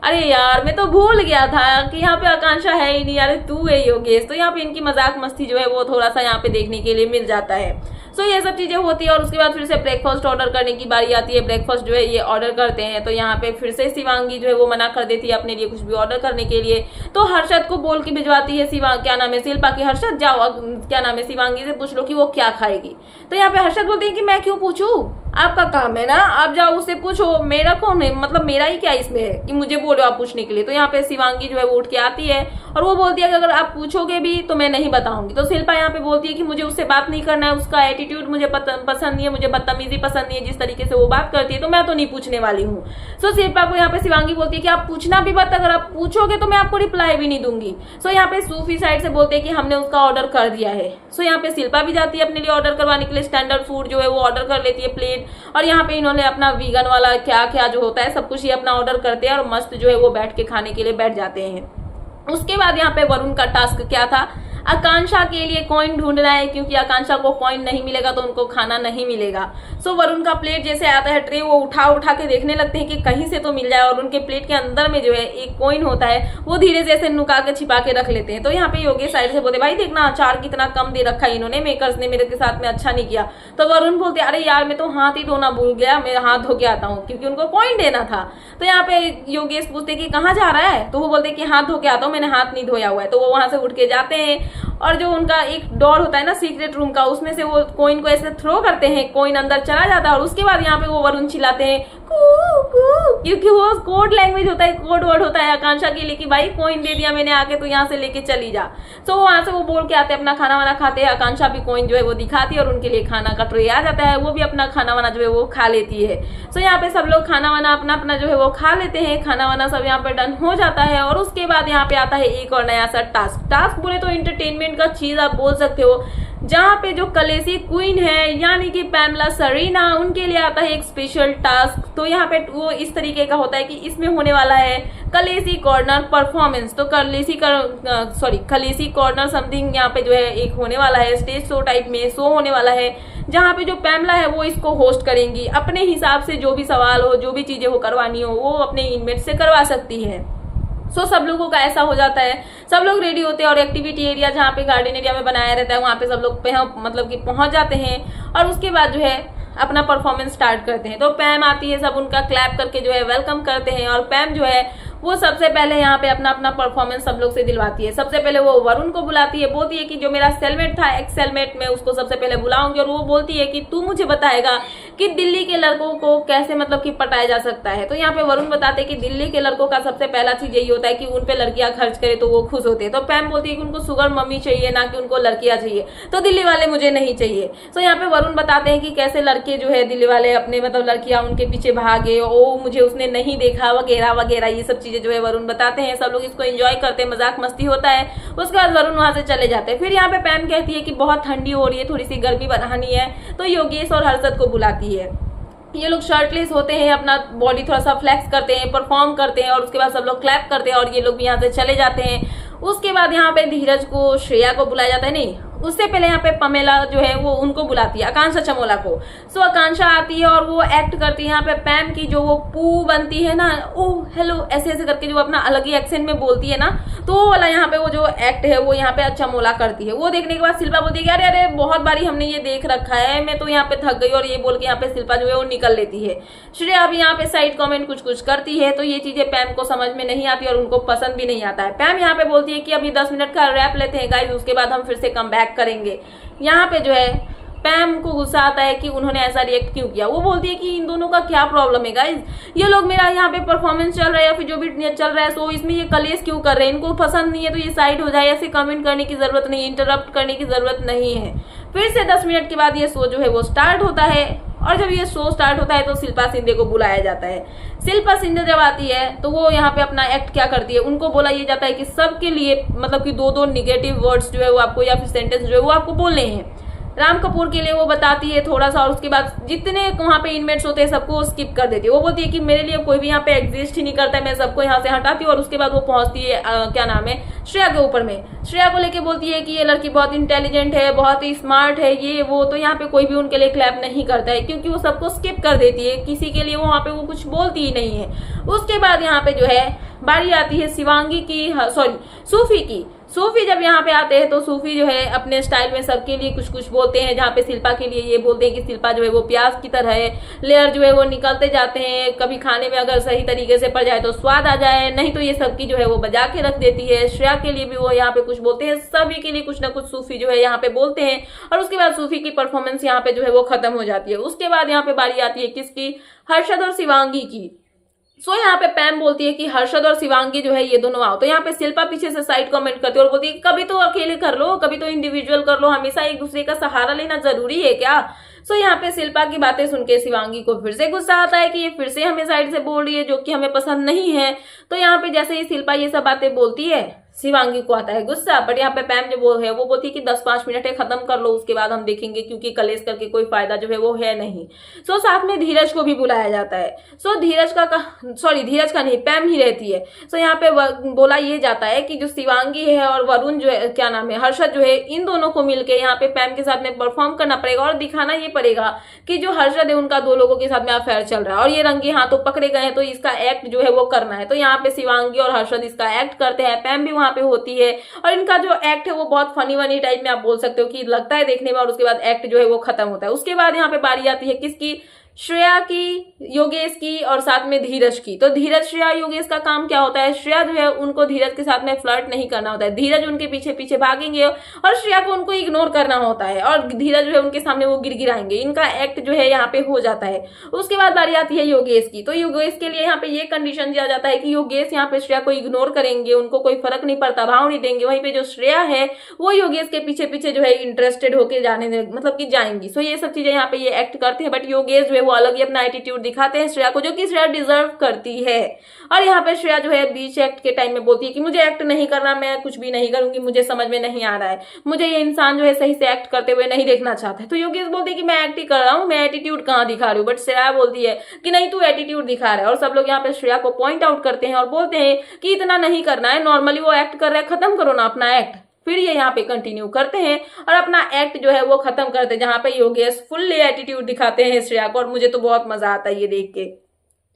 अरे यार मैं तो भूल गया था कि यहाँ पे आकांक्षा है ही नहीं, अरे तू है योगेश। तो यहाँ पे इनकी मजाक मस्ती जो है वो थोड़ा सा यहाँ पे देखने के लिए मिल जाता है। सो ये सब चीजें होती है और उसके बाद फिर से ब्रेकफास्ट ऑर्डर करने की बारी आती है। ब्रेकफास्ट जो है ये ऑर्डर करते हैं तो यहाँ पे फिर से शिवांगी जो है वो मना कर देती है अपने लिए कुछ भी ऑर्डर करने के लिए। तो हर्षद को बोल के भिजवाती है क्या नाम है शिल्पा की, हर्षद जाओ क्या नाम है शिवांगी से पूछ लो कि वो क्या खाएगी। तो यहाँ पे हर्षद बोलते हैं कि मैं क्यों पूछूं, आपका काम है ना, आप जाओ उससे पूछो, मेरा कौन है, मतलब मेरा ही क्या इसमें है कि मुझे बोलो आप पूछने के लिए। तो यहाँ पे शिवांगी जो है वो उठ के आती है और वो बोलती है कि अगर आप पूछोगे भी तो मैं नहीं बताऊंगी। तो शिल्पा यहाँ पे बोलती है कि मुझे उससे बात नहीं करना है, उसका एटीट्यूड मुझे पसंद नहीं है, मुझे बदतमीजी पसंद नहीं है, जिस तरीके से वो बात करती है तो मैं तो नहीं पूछने वाली हूँ। सो शिल्पा को यहाँ पे शिवांगी बोलती है कि आप पूछना भी मत, अगर आप पूछोगे तो मैं आपको रिप्लाई भी नहीं दूंगी। सो यहाँ पे सूफी साइड से बोलते हैं कि हमने उसका ऑर्डर कर दिया है। सो यहाँ पे शिल्पा भी जाती है अपने लिए ऑर्डर करवाने के लिए, स्टैंडर्ड फूड जो है वो ऑर्डर कर लेती है प्लेट। और यहाँ पे इन्होंने अपना वीगन वाला क्या क्या जो होता है सब कुछ ही अपना ऑर्डर करते हैं और मस्त जो है वो बैठ के खाने के लिए बैठ जाते हैं। उसके बाद यहाँ पे वरुण का टास्क क्या था, आकांक्षा के लिए कॉइन ढूंढना है, क्योंकि आकांक्षा को कॉइन नहीं मिलेगा तो उनको खाना नहीं मिलेगा। सो वरुण का प्लेट जैसे आता है ट्रे, वो उठा उठा के देखने लगते हैं कि कहीं से तो मिल जाए और उनके प्लेट के अंदर में जो है एक कॉइन होता है वो धीरे से ऐसे नुका के छिपा के रख लेते हैं। तो यहाँ पे योगेश साइड से बोलते भाई देखना अचार कितना कम दे रखा है इन्होंने, मेकर्स ने मेरे के साथ में अच्छा नहीं किया। तो वरुण बोलते अरे यार मैं तो हाथ ही धोना भूल गया, मैं हाथ धो के आता हूँ, क्योंकि उनको कॉइन देना था। तो यहाँ पे योगेश पूछते कि कहाँ जा रहा है, तो वो बोलते कि हाथ धो के आता हूँ, मैंने हाथ नहीं धोया हुआ है। तो वो वहां से उठ के जाते हैं और जो उनका एक डोर होता है ना सीक्रेट रूम का, उसमें से वो कॉइन को ऐसे थ्रो करते हैं, कॉइन अंदर चला जाता है। और उसके बाद यहाँ पे वो वरुण चिल्लाते हैं कू कू, क्योंकि वो कोड लैंग्वेज होता है, कोड वर्ड होता है आकांक्षा के लिए कि भाई कॉइन दे दिया मैंने आके, तो यहाँ से लेके चली जा। तो वहां से वो बोल के आते हैं, अपना खाना वाना खाते हैं। आकांक्षा भी कॉइन जो है वो दिखाती है और उनके लिए खाना का ट्रे आ जाता है, वो भी अपना खाना वाना जो है वो खा लेती है। तो यहाँ पे सब लोग खाना वाना अपना अपना जो है वो खा लेते हैं, खाना वाना सब यहाँ पे डन हो जाता है। और उसके बाद यहाँ पे आता है एक और नया सा टास्क बोले तो एंटरटेनमेंट का चीज आप बोल सकते हो, जहाँ पे जो कलेसी क्वीन है यानी कि पैमला सरीना, उनके लिए आता है एक स्पेशल टास्क। तो यहाँ पे वो इस तरीके का होता है कि इसमें होने वाला है कलेसी कॉर्नर परफॉर्मेंस। तो कलेसी कॉर्नर समथिंग यहाँ पे जो है एक होने वाला है, स्टेज शो टाइप में शो होने वाला है, जहाँ पे जो पैमला है वो इसको होस्ट करेंगी। अपने हिसाब से जो भी सवाल हो, जो भी चीजें हो करवानी हो, वो अपने इनमेट से करवा सकती है। सो सब लोगों का ऐसा हो जाता है, सब लोग रेडी होते हैं और एक्टिविटी एरिया जहाँ पे गार्डन एरिया में बनाया रहता है वहाँ पे सब लोग मतलब कि पहुंच जाते हैं और उसके बाद जो है अपना परफॉर्मेंस स्टार्ट करते हैं। तो पैम आती है, सब उनका क्लैप करके जो है वेलकम करते हैं और पैम जो है वो सबसे पहले यहाँ पे अपना अपना परफॉर्मेंस सब लोग से दिलवाती है। सबसे पहले वो वरुण को बुलाती है, बोलती है कि जो मेरा सेलमेट था एक्स सेलमेट में उसको सबसे पहले बुलाऊंगी। और वो बोलती है कि तू मुझे बताएगा कि दिल्ली के लड़कों को कैसे मतलब कि पटाया जा सकता है। तो यहाँ पे वरुण बताते हैं कि दिल्ली के लड़कों का सबसे पहला चीज यही होता है कि उन पे लड़कियां खर्च करे तो वो खुश होते हैं। तो पैम बोलती है कि उनको सुगर मम्मी चाहिए, ना कि उनको लड़कियां चाहिए, तो दिल्ली वाले मुझे नहीं चाहिए। तो यहाँ पे वरुण बताते हैं कि कैसे लड़के जो है दिल्ली वाले अपने मतलब लड़कियां उनके पीछे भागे, ओ मुझे उसने नहीं देखा वगैरह वगैरह, ये सब चीजें जो है वरुण बताते हैं। सब लोग इसको एंजॉय करते हैं, मजाक मस्ती होता है। उसके बाद वरुण वहां से चले जाते हैं। फिर यहाँ पे पैम कहती है कि बहुत ठंडी हो रही है, थोड़ी सी गर्मी बढ़ानी है, तो योगेश और हर्षद को बुलाती है। ये लोग शर्टलेस होते हैं, अपना बॉडी थोड़ा सा फ्लेक्स करते हैं, परफॉर्म करते हैं और उसके बाद सब लोग क्लैप करते हैं और ये लोग भी यहाँ से चले जाते हैं। उसके बाद यहाँ पे धीरज को, श्रेया को बुलाया जाता है, नहीं उससे पहले यहाँ पे पमेला जो है वो उनको बुलाती है, आकांक्षा चमोला को। सो आकांक्षा आती है और वो एक्ट करती है यहाँ पे पैम की, जो वो पू बनती है ना, ओ हेलो ऐसे ऐसे करके जो अपना अलग ही एक्सेंट में बोलती है ना, तो वो वाला यहाँ पे वो जो एक्ट है वो यहाँ पे चमोला करती है। वो देखने के बाद शिल्पा बोलती है कि अरे अरे बहुत बारी हमने ये देख रखा है, मैं तो यहाँ पे थक गई, और ये बोल के यहाँ पे शिल्पा जो है वो निकल लेती है। श्रेया अभी यहाँ पे साइड कॉमेंट कुछ कुछ करती है, तो ये चीजें पैम को समझ में नहीं आती और उनको पसंद भी नहीं आता है। पैम यहाँ पे बोलती है कि अभी 10 मिनट का रैप लेते हैं गाइस, उसके बाद हम फिर से कम बैक करेंगे। यहाँ पे जो है पैम को गुस्सा आता है कि उन्होंने ऐसा रिएक्ट क्यों किया। वो बोलती है कि इन दोनों का क्या प्रॉब्लम है गाइस, ये लोग मेरा यहाँ पे परफॉर्मेंस चल रहा है या फिर जो भी चल रहा है सो इसमें ये कलेश क्यों कर रहे हैं, इनको पसंद नहीं है तो ये साइड हो जाए, ऐसे कमेंट करने की जरूरत नहीं है, इंटरप्ट करने की जरूरत नहीं है। फिर से 10 मिनट के बाद ये शो जो है वो स्टार्ट होता है और जब ये शो स्टार्ट होता है तो शिल्पा शिंदे को बुलाया जाता है। शिल्पा शिंदे जब आती है तो वो यहाँ पे अपना एक्ट क्या करती है, उनको बोला ये जाता है कि सबके लिए मतलब कि 2-2 निगेटिव वर्ड्स जो है वो आपको या फिर सेंटेंस जो है वो आपको बोलने हैं। राम कपूर के लिए वो बताती है थोड़ा सा, और उसके बाद जितने वहाँ पे इनमेट्स होते हैं सबको स्किप कर देती है। वो बोलती है कि मेरे लिए कोई भी यहाँ पे एग्जिस्ट ही नहीं करता है, मैं सबको यहाँ से हटाती हूँ। और उसके बाद वो पहुंचती है क्या नाम है, श्रेया के ऊपर में। श्रेया को लेके बोलती है कि ये लड़की बहुत इंटेलिजेंट है, बहुत ही स्मार्ट है, ये वो। तो यहाँ पे कोई भी उनके लिए क्लैप नहीं करता है, क्योंकि वो सबको स्किप कर देती है, किसी के लिए वो वहाँ पे वो कुछ बोलती ही नहीं है। उसके बाद यहाँ पे जो है बारी आती है शिवांगी की, सॉरी सूफी की। सूफी जब यहाँ पे आते हैं तो सूफी जो है अपने स्टाइल में सबके लिए कुछ कुछ बोलते हैं, जहाँ पे शिल्पा के लिए ये बोलते हैं कि शिल्पा जो है वो प्याज की तरह है, लेयर जो है वो निकलते जाते हैं, कभी खाने में अगर सही तरीके से पड़ जाए तो स्वाद आ जाए, नहीं तो ये सबकी जो है वो बजा के रख देती है। श्रेया के लिए भी वो यहाँ पे कुछ बोलते हैं, सभी के लिए कुछ ना कुछ सूफी जो है यहाँ पे बोलते हैं। और उसके बाद सूफी की परफॉर्मेंस यहाँ पे जो है वो खत्म हो जाती है। उसके बाद यहाँ पे बारी आती है किसकी, हर्षद और शिवांगी की। यहाँ पे पैम बोलती है कि हर्षद और शिवांगी जो है ये दोनों आओ। तो यहाँ पे शिल्पा पीछे से साइड कमेंट करती है और बोलती है कभी तो अकेले कर लो, कभी तो इंडिविजुअल कर लो, हमेशा एक दूसरे का सहारा लेना जरूरी है क्या। यहाँ पे शिल्पा की बातें सुन के शिवांगी को फिर से गुस्सा आता है कि ये फिर से हमें साइड से बोल रही है, जो कि हमें पसंद नहीं है। तो यहाँ पे जैसे ही शिल्पा ये सब बातें बोलती है शिवांगी को आता है गुस्सा। बट यहाँ पे पैम जो वो है वो बोलती है कि 10-5 मिनट है, खत्म कर लो, उसके बाद हम देखेंगे, क्योंकि कलेश करके कोई फायदा जो है वो है नहीं। साथ में धीरज को भी बुलाया जाता है। धीरज का नहीं, पैम ही रहती है। यहाँ पे बोला ये जाता है कि जो शिवांगी है और वरुण जो है, क्या नाम है, हर्षद जो है, इन दोनों को मिलके यहाँ पे पैम के साथ में परफॉर्म करना पड़ेगा और दिखाना ये पड़ेगा कि जो हर्षद है उनका 2 लोगों के साथ में अफेयर चल रहा है और ये रंगे हाथों पकड़े गए हैं, तो इसका एक्ट जो है वो करना है। तो यहाँ पे शिवांगी और हर्षद इसका एक्ट करते हैं, पैम भी पे होती है और इनका जो एक्ट है वो बहुत फनी वनी टाइप में आप बोल सकते हो कि लगता है देखने में, और उसके बाद एक्ट जो है वो खत्म होता है। उसके बाद यहाँ पे बारी आती है किसकी, श्रेया की, योगेश की और साथ में धीरज की। तो धीरज, श्रेया, योगेश का काम क्या होता है, श्रेया जो है उनको धीरज के साथ में फ्लर्ट नहीं करना होता है, धीरज उनके पीछे पीछे भागेंगे और श्रेया को उनको इग्नोर करना होता है और धीरज जो है उनके सामने वो गिड़गिड़ाएंगे। इनका एक्ट जो है यहाँ पे हो जाता है। उसके बाद बारी आती है योगेश की। तो योगेश के लिए यहाँ पे ये कंडीशन दिया जाता है कि योगेश यहाँ पे श्रेया को इग्नोर करेंगे, उनको कोई फर्क नहीं पड़ता, भाव नहीं देंगे। वहीं पे जो श्रेया है वो योगेश के पीछे पीछे जो है इंटरेस्टेड होकर जाने मतलब कि जाएंगी। ये सब चीजें यहाँ पे ये एक्ट करते हैं। बट योगेश जो है वो अलग ही अपना एटीट्यूड दिखाते हैं श्रेया को, जो कि श्रेया डिजर्व करती है। और यहाँ पे श्रेया जो है बीच एक्ट के टाइम में बोलती है कि मुझे एक्ट नहीं करना, मैं कुछ भी नहीं करूंगी, मुझे समझ में नहीं आ रहा है, मुझे ये इंसान जो है सही से एक्ट करते हुए नहीं देखना चाहता है। तो योगेश बोलते हैं कि मैं एक्ट ही कर रहा हूँ, मैं एटीट्यूड कहाँ दिखा रही हूँ। बट श्रेया बोलती है कि नहीं, तू एटीट्यूड दिखा रहा है। और सब लोग यहाँ पे श्रेया को पॉइंट आउट करते हैं और बोलते हैं कि इतना नहीं करना है, नॉर्मली वो एक्ट कर रहा है, खत्म करो ना अपना एक्ट। फिर ये यहाँ पे कंटिन्यू करते हैं और अपना एक्ट जो है वो खत्म करते हैं, जहां पे योगेश फुल्ली एटीट्यूड दिखाते हैं श्रेया को, और मुझे तो बहुत मजा आता है ये देख के।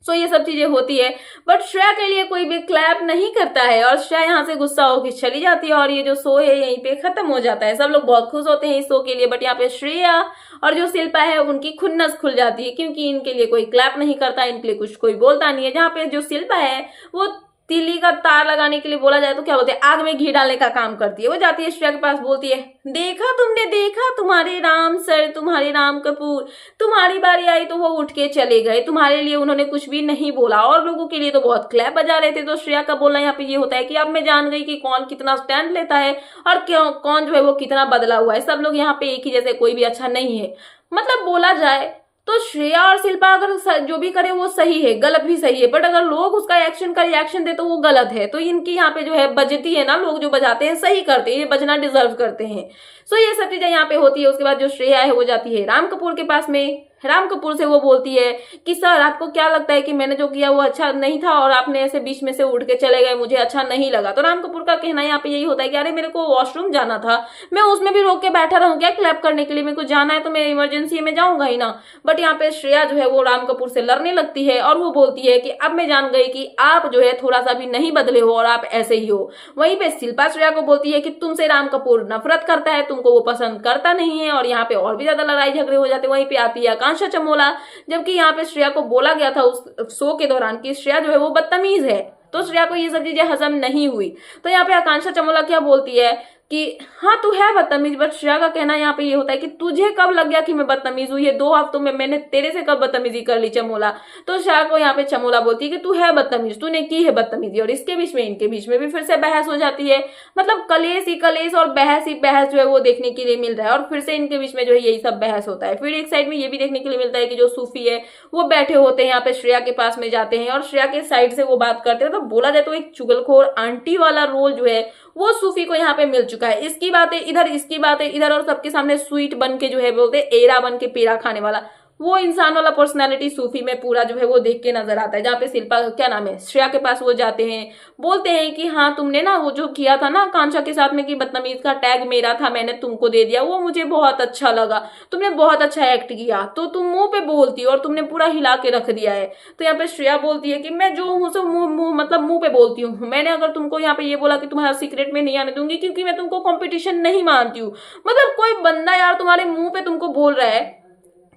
ये सब चीजें होती है, बट श्रेया के लिए कोई भी क्लैप नहीं करता है और श्रेया यहाँ से गुस्सा होकर चली जाती है और ये जो शो है यहीं पे खत्म हो जाता है। सब लोग बहुत खुश होते हैं इस शो के लिए, बट यहाँ पे श्रेया और जो शिल्पा है उनकी खुन्नस खुल जाती है, क्योंकि इनके लिए कोई क्लैप नहीं करता, इनके लिए कुछ कोई बोलता नहीं है। जहाँ पे जो शिल्पा है वो तीली का तार लगाने के लिए बोला जाए तो क्या बोलते हैं, आग में घी डालने का काम करती है। वो जाती है श्रेया के पास, बोलती है देखा तुमने, देखा तुम्हारे राम सर, तुम्हारे राम कपूर, तुम्हारी बारी आई तो वो उठ के चले गए, तुम्हारे लिए उन्होंने कुछ भी नहीं बोला और लोगों के लिए तो बहुत क्लैप बजा रहे थे। तो श्रेया का बोलना यहाँ पे ये होता है कि अब मैं जान गई कि कौन कितना स्टैंड लेता है और कौन जो है वो कितना बदला हुआ है। सब लोग यहाँ पे एक ही जैसे, कोई भी अच्छा नहीं है। मतलब बोला जाए तो श्रेया और शिल्पा अगर जो भी करे वो सही है, गलत भी सही है, बट अगर लोग उसका एक्शन का रिएक्शन दे तो वो गलत है। तो इनकी यहाँ पे जो है बजती है ना, लोग जो बजाते हैं सही करते हैं, ये बजना डिजर्व करते हैं। ये सब चीजें यहाँ पे होती है। उसके बाद जो श्रेया है वो जाती है राम कपूर के पास में। राम कपूर से वो बोलती है कि सर आपको क्या लगता है कि मैंने जो किया वो अच्छा नहीं था और आपने ऐसे बीच में से उड़ के चले गए, मुझे अच्छा नहीं लगा। तो राम कपूर का कहना यहाँ पे यही होता है कि अरे मेरे को वॉशरूम जाना था, मैं उसमें भी रोक के बैठा रहूं क्या क्लैप करने के लिए, मेरे को जाना है तो मैं इमरजेंसी में जाऊंगा ही ना। बट यहाँ पे श्रेया जो है वो राम कपूर से लड़ने लगती है और वो बोलती है कि अब मैं जान गई कि आप जो है थोड़ा सा भी नहीं बदले हो और आप ऐसे ही हो। वहीं पे शिल्पा श्रेया को बोलती है कि तुमसे राम कपूर नफरत करता है, तुमको वो पसंद करता नहीं है, और यहाँ पे और भी ज्यादा लड़ाई झगड़े हो जाते हैं। वहीं पे आती है आकांक्षा चमोला, जबकि यहाँ पे श्रेया को बोला गया था उस शो के दौरान कि श्रेया जो है वो बदतमीज है। तो श्रेया को ये सब चीजें हजम नहीं हुई। तो यहाँ पे आकांक्षा चमोला क्या बोलती है कि हाँ तू है बदतमीज, बट श्रेया का कहना यहाँ पे ये होता है कि तुझे कब लग गया कि मैं बदतमीज हूँ, ये 2 हफ्तों में मैंने तेरे से कब बदतमीजी कर ली चमोला। तो श्रेया को यहाँ पे चमोला बोलती है कि तू है बदतमीज, तूने की है बदतमीजी। और इसके बीच में इनके बीच में भी फिर से बहस हो जाती है। मतलब कलेश ही कलेश और बहस ही बहस जो है वो देखने के लिए मिल रहा है और फिर से इनके बीच में जो है यही सब बहस होता है। फिर एक साइड में ये भी देखने के लिए मिलता है कि जो सूफी है वो बैठे होते हैं यहाँ पे श्रेया के पास में जाते हैं और श्रेया के साइड से वो बात करते हैं। तो बोला जाए तो एक चुगलखोर आंटी वाला रोल जो है वो सूफी को यहाँ पे मिल चुका है। इसकी बातें इधर, इसकी बातें इधर, और सबके सामने स्वीट बन के जो है बोलते एरा बन के पेड़ा खाने वाला वो इंसान वाला पर्सनालिटी सूफी में पूरा जो है वो देख के नजर आता है। जहाँ पे शिल्पा, क्या नाम है, श्रेया के पास वो जाते हैं, बोलते हैं कि हाँ तुमने ना वो जो किया था ना आकांक्षा के साथ में कि बदतमीज का टैग मेरा था, मैंने तुमको दे दिया, वो मुझे बहुत अच्छा लगा, तुमने बहुत अच्छा एक्ट किया, तो तुम मुंह पे बोलती और तुमने पूरा हिला के रख दिया है। तो यहाँ पे श्रेया बोलती है कि मैं जो हूँ सब मतलब मुंह पे बोलती हूँ। मैंने अगर तुमको यहाँ पे ये बोला कि तुम्हारा सीक्रेट में नहीं आने दूंगी क्योंकि मैं तुमको कॉम्पिटिशन नहीं मानती हूँ। मतलब कोई बंदा यार तुम्हारे मुंह पे तुमको बोल रहा है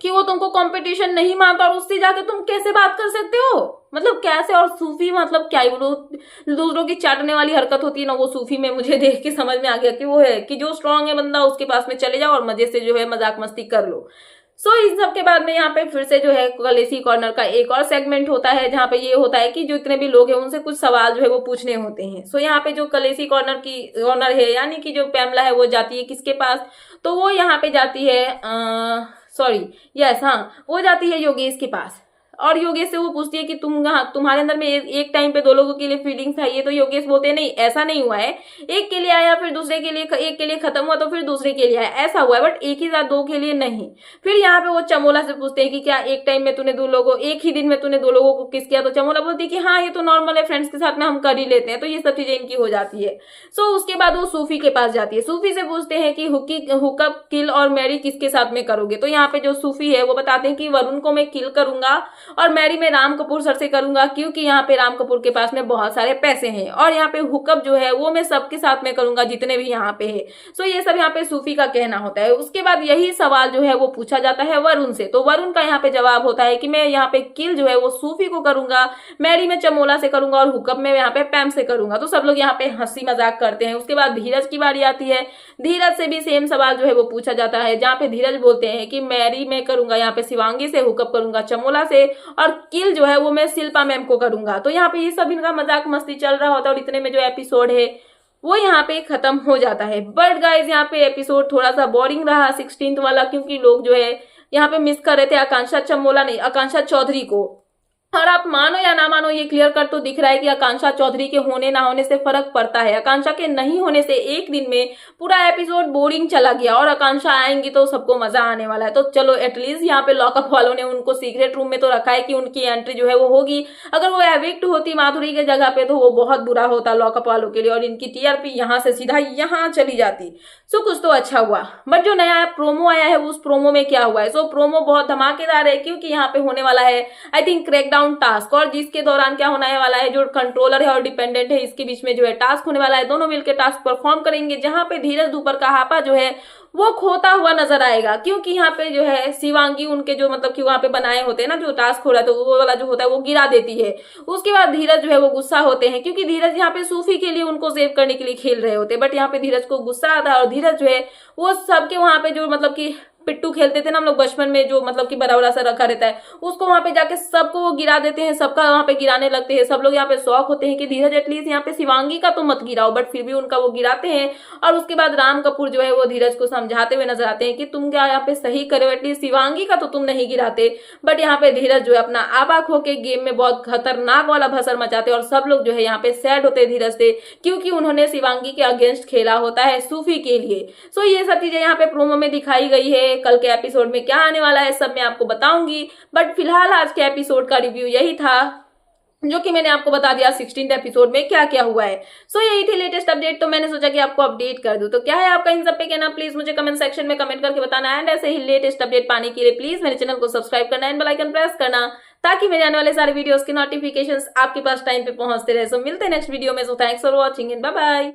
कि वो तुमको कंपटीशन नहीं मानता और उससे जाके तुम कैसे बात कर सकते हो? मतलब कैसे? और सूफी मतलब क्या ही बोलो, दूसरों की चाटने वाली हरकत होती है ना, वो सूफी में मुझे देख के समझ में आ गया कि वो है कि जो स्ट्रांग है बंदा उसके पास में चले जाओ और मजे से जो है मजाक मस्ती कर लो। सो इस सब के बाद में यहाँ पे फिर से जो है कलेसी कॉर्नर का एक और सेगमेंट होता है जहाँ पे ये होता है कि जो इतने भी लोग हैं उनसे कुछ सवाल जो है वो पूछने होते हैं। सो यहाँ पे जो कलेसी कॉर्नर है यानी कि जो पैमला है वो जाती है किसके पास, तो वो यहाँ पे जाती है वो जाती है योगेश के पास। और योगेश से वो पूछती है कि तुम्हारे अंदर में एक टाइम पे दो लोगों के लिए फीलिंग्स है ये, तो योगेश बोलते हैं नहीं ऐसा नहीं हुआ है, एक के लिए आया फिर दूसरे के लिए, एक के लिए खत्म हुआ तो फिर दूसरे के लिए आया, ऐसा हुआ है, बट एक ही साथ दो के लिए नहीं। फिर यहाँ पे वो चमोला से पूछते हैं कि क्या एक टाइम में तूने एक ही दिन में तूने दो लोगों को किस किया, तो चमोला बोलती है कि हाँ ये तो नॉर्मल है, फ्रेंड्स के साथ में हम कर ही लेते हैं, तो ये सब चीजें इनकी हो जाती है। सो उसके बाद वो सूफी के पास जाती है, सूफी से पूछते हैं कि हुकअप, किल और मैरी किसके साथ में करोगे, तो यहाँ पे जो सूफी है वो बताते हैं कि वरुण को मैं किल करूंगा और मैरी में राम कपूर सर से करूंगा क्योंकि यहाँ पे राम कपूर के पास में बहुत सारे पैसे हैं, और यहाँ पे हुकअप जो है वो मैं सबके साथ में करूंगा जितने भी यहाँ पे है। सो ये सब यहाँ पे सूफी का कहना होता है। उसके बाद यही सवाल जो है वो पूछा जाता है वरुण से, तो वरुण का यहाँ पे जवाब होता है कि मैं यहाँ पे किल जो है वो सूफी को करूंगा, मैरी में चमोला से करूंगा और हुकअप में यहाँ पे पैम से करूंगा। तो सब लोग यहाँ पे हंसी मजाक करते हैं। उसके बाद धीरज की बारी आती है, धीरज से भी सेम सवाल जो है वो पूछा जाता है जहाँ पे धीरज बोलते हैं कि मैरी में करूंगा यहाँ पे शिवांगी से, हुकअप करूंगा चमोला से और किल जो है वो मैं शिल्पा मैम को करूंगा। तो यहाँ पे ये सब इनका मजाक मस्ती चल रहा होता है और इतने में जो एपिसोड है वो यहाँ पे खत्म हो जाता है। बट गाइज यहाँ पे एपिसोड थोड़ा सा बोरिंग रहा 16th वाला, क्योंकि लोग जो है यहाँ पे मिस कर रहे थे आकांक्षा चौधरी को। और आप मानो या ना मानो ये क्लियर कट तो दिख रहा है कि आकांक्षा चौधरी के होने ना होने से फर्क पड़ता है। आकांक्षा के नहीं होने से एक दिन में पूरा एपिसोड बोरिंग चला गया, और आकांक्षा आएंगी तो सबको मजा आने वाला है। तो चलो एटलीस्ट यहाँ पे लॉकअप वालों ने उनको सीक्रेट रूम में तो रखा है कि उनकी एंट्री जो है वो होगी। अगर वो एविक्ट होती माधुरी के जगह पे तो वो बहुत बुरा होता लॉकअप वालों के लिए, और इनकी टीआरपी यहाँ से सीधा यहाँ चली जाती। सो कुछ तो अच्छा हुआ। बट जो नया प्रोमो आया है उस प्रोमो में क्या हुआ है, सो प्रोमो बहुत धमाकेदार है क्योंकि यहाँ पे होने वाला है आई थिंक क्रैकडाउन टास्क, और जिसके दौरान क्या होने वाला है, जो कंट्रोलर है और डिपेंडेंट है इसके बीच में जो है टास्क होने वाला है, दोनों मिलकर टास्क परफॉर्म करेंगे जहां पे धीरज दुपर का हापा जो है वो खोता हुआ नजर आएगा। क्योंकि यहाँ पे जो है शिवांगी उनके जो मतलब कि वहां पे बनाए होते हैं ना जो टास्क हो रहा है, तो वो वाला जो होता है वो गिरा देती है। उसके बाद धीरज जो है वो गुस्सा होते हैं क्योंकि धीरज यहाँ पे सूफी के लिए उनको सेव करने के लिए खेल रहे होते हैं। बट यहाँ पे धीरज को गुस्सा आता है और धीरज जो है वो सबके वहां पे जो मतलब कि पिट्टू खेलते थे ना हम लोग बचपन में, जो मतलब कि बड़ा बड़ा सा रखा रहता है, उसको वहां पे जाके सबको वो गिरा देते हैं, सबका वहां पे गिराने लगते हैं। सब लोग यहाँ पे शौक होते हैं कि धीरज एटलीस्ट यहाँ पे शिवांगी का तो मत गिराओ, बट फिर भी उनका वो गिराते हैं। और उसके बाद राम कपूर जो है वो धीरज को समझाते हुए नजर आते हैं कि तुम क्या यहाँ पे सही करे, एटलीस्ट शिवांगी का तो तुम नहीं गिराते। बट यहाँ पे धीरज जो है अपना आबा खो के गेम में बहुत खतरनाक वाला भसर मचाते हैं, और सब लोग जो है यहाँ पे सैड होते हैं धीरज से क्योंकि उन्होंने शिवांगी के अगेंस्ट खेला होता है सूफी के लिए। सो ये सब चीजें यहाँ पे प्रोमो में दिखाई गई है। कल के एपिसोड में क्या आने वाला है सब मैं आपको बताऊंगी, बट फिलहाल आज के एपिसोड का रिव्यू यही था जो कि मैंने आपको बता दिया 16th एपिसोड में क्या क्या हुआ है। सो यही थी लेटेस्ट अपडेट, तो मैंने सोचा कि आपको अपडेट कर दूं। तो क्या है आपका इन सब पे कहना, प्लीज मुझे कमेंट सेक्शन में कमेंट करके बताना। एंड ऐसे ही लेटेस्ट अपडेट पाने के लिए प्लीज मेरे चैनल को सब्सक्राइब करना एंड बेल आइकन प्रेस करना ताकि मेरे आने वाले सारे वीडियोस के नोटिफिकेशंस आपके पास टाइम पे पहुंचते रहे। सो मिलते हैं नेक्स्ट वीडियो में। So thanks for watching and bye bye.